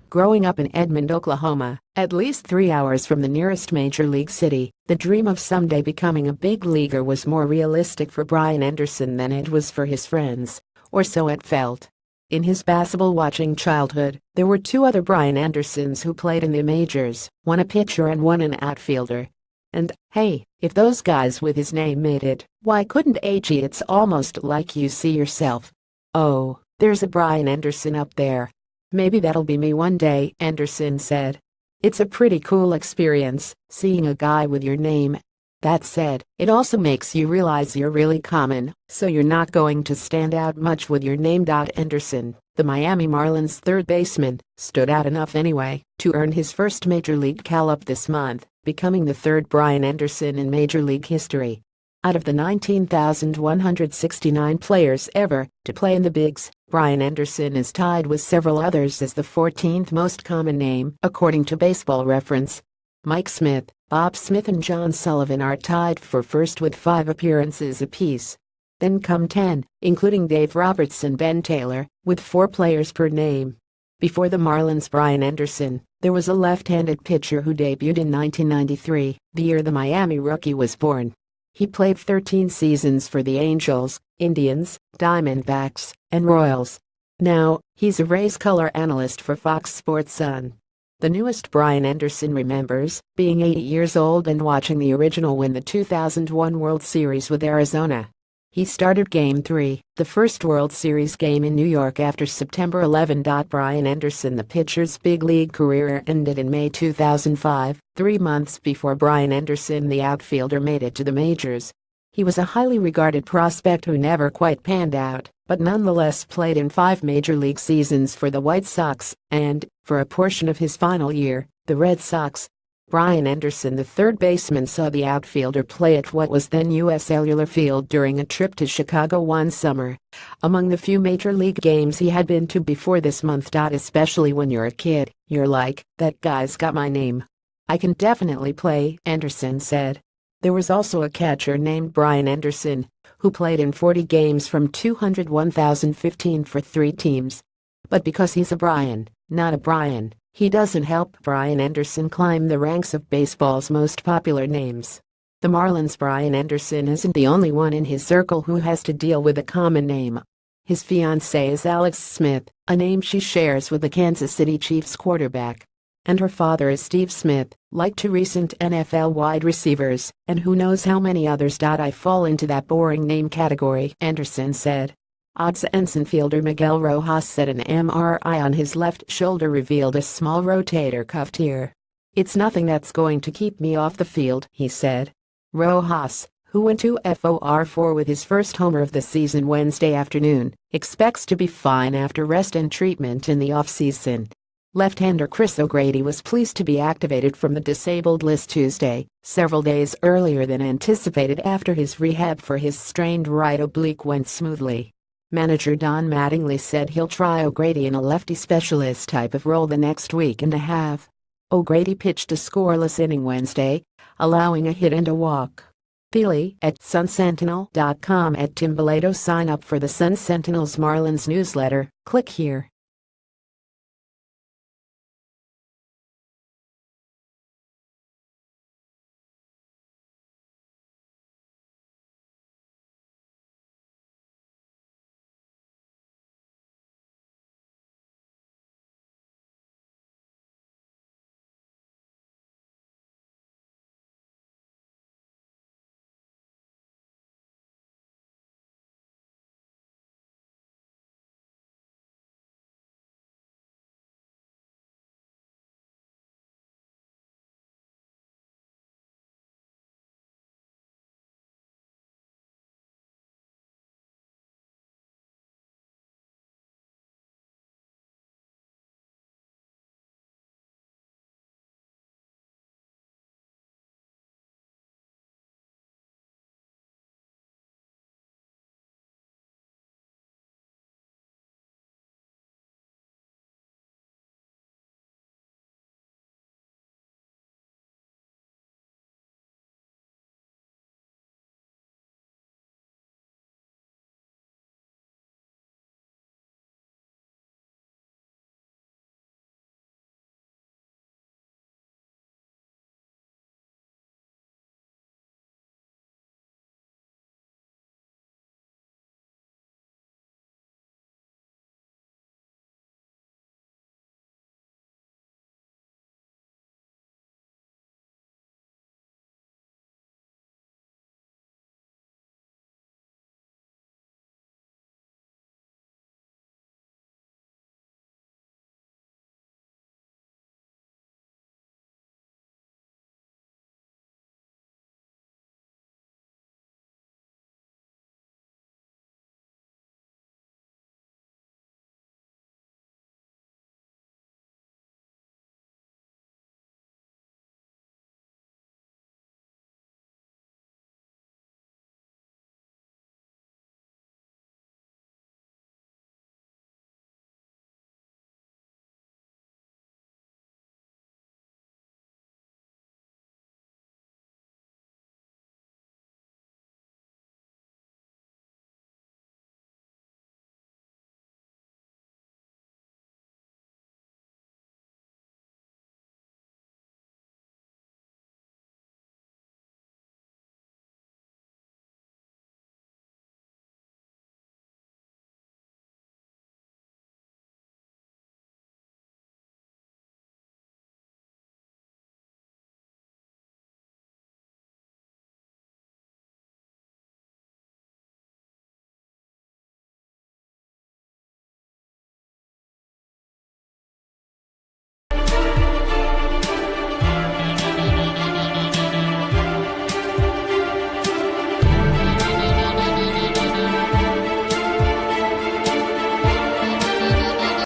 Growing up in Edmond, Oklahoma, at least 3 hours from the nearest major league city, the dream of someday becoming a big leaguer was more realistic for Brian Anderson than it was for his friends, or so it felt. In his baseball-watching childhood, there were two other Brian Andersons who played in the majors, one a pitcher and one an outfielder. And, hey, if those guys with his name made it, why couldn't he? It's almost like you see yourself. Oh, there's a Brian Anderson up there. Maybe that'll be me one day, Anderson said. It's a pretty cool experience, seeing a guy with your name. That said, it also makes you realize you're really common, so you're not going to stand out much with your name. Anderson, the Miami Marlins third baseman, stood out enough anyway to earn his first major league call-up this month, becoming the third Brian Anderson in major league history. Out of the 19,169 players ever to play in the bigs, Brian Anderson is tied with several others as the 14th most common name, according to Baseball Reference. Mike Smith, Bob Smith and John Sullivan are tied for first with 5 appearances apiece. Then come 10, including Dave Roberts and Ben Taylor, with 4 players per name. Before the Marlins' Brian Anderson, there was a left-handed pitcher who debuted in 1993, the year the Miami rookie was born. He played 13 seasons for the Angels, Indians, Diamondbacks, and Royals. Now, he's a race color analyst for Fox Sports Sun. The newest Brian Anderson remembers being 80 years old and watching the original win the 2001 World Series with Arizona. He started Game 3, the first World Series game in New York after September 11. Brian Anderson, the pitcher's big league career, ended in May 2005, 3 months before Brian Anderson, the outfielder, made it to the majors. He was a highly regarded prospect who never quite panned out, but nonetheless played in 5 major league seasons for the White Sox and, for a portion of his final year, the Red Sox. Brian Anderson, the third baseman, saw the outfielder play at what was then U.S. Cellular Field during a trip to Chicago one summer. Among the few major league games he had been to before this month. Especially when you're a kid, you're like, that guy's got my name. I can definitely play, Anderson said. There was also a catcher named Brian Anderson, who played in 40 games from 201,015 for 3 teams. But because he's a Brian, not a Brian, he doesn't help Brian Anderson climb the ranks of baseball's most popular names. The Marlins' Brian Anderson isn't the only one in his circle who has to deal with a common name. His fiancée is Alex Smith, a name she shares with the Kansas City Chiefs quarterback. And her father is Steve Smith, like 2 recent NFL wide receivers, and who knows how many others. I fall into that boring name category, Anderson said. Odds-on fielder Miguel Rojas said an MRI on his left shoulder revealed a small rotator cuff tear. It's nothing that's going to keep me off the field, he said. Rojas, who went 2 for 4 with his first homer of the season Wednesday afternoon, expects to be fine after rest and treatment in the offseason. Left-hander Chris O'Grady was pleased to be activated from the disabled list Tuesday, several days earlier than anticipated after his rehab for his strained right oblique went smoothly. Manager Don Mattingly said he'll try O'Grady in a lefty specialist type of role the next week and a half. O'Grady pitched a scoreless inning Wednesday, allowing a hit and a walk. Feely at SunSentinel.com at Tim Belato. Sign up for the Sun Sentinel's Marlins newsletter. Click here.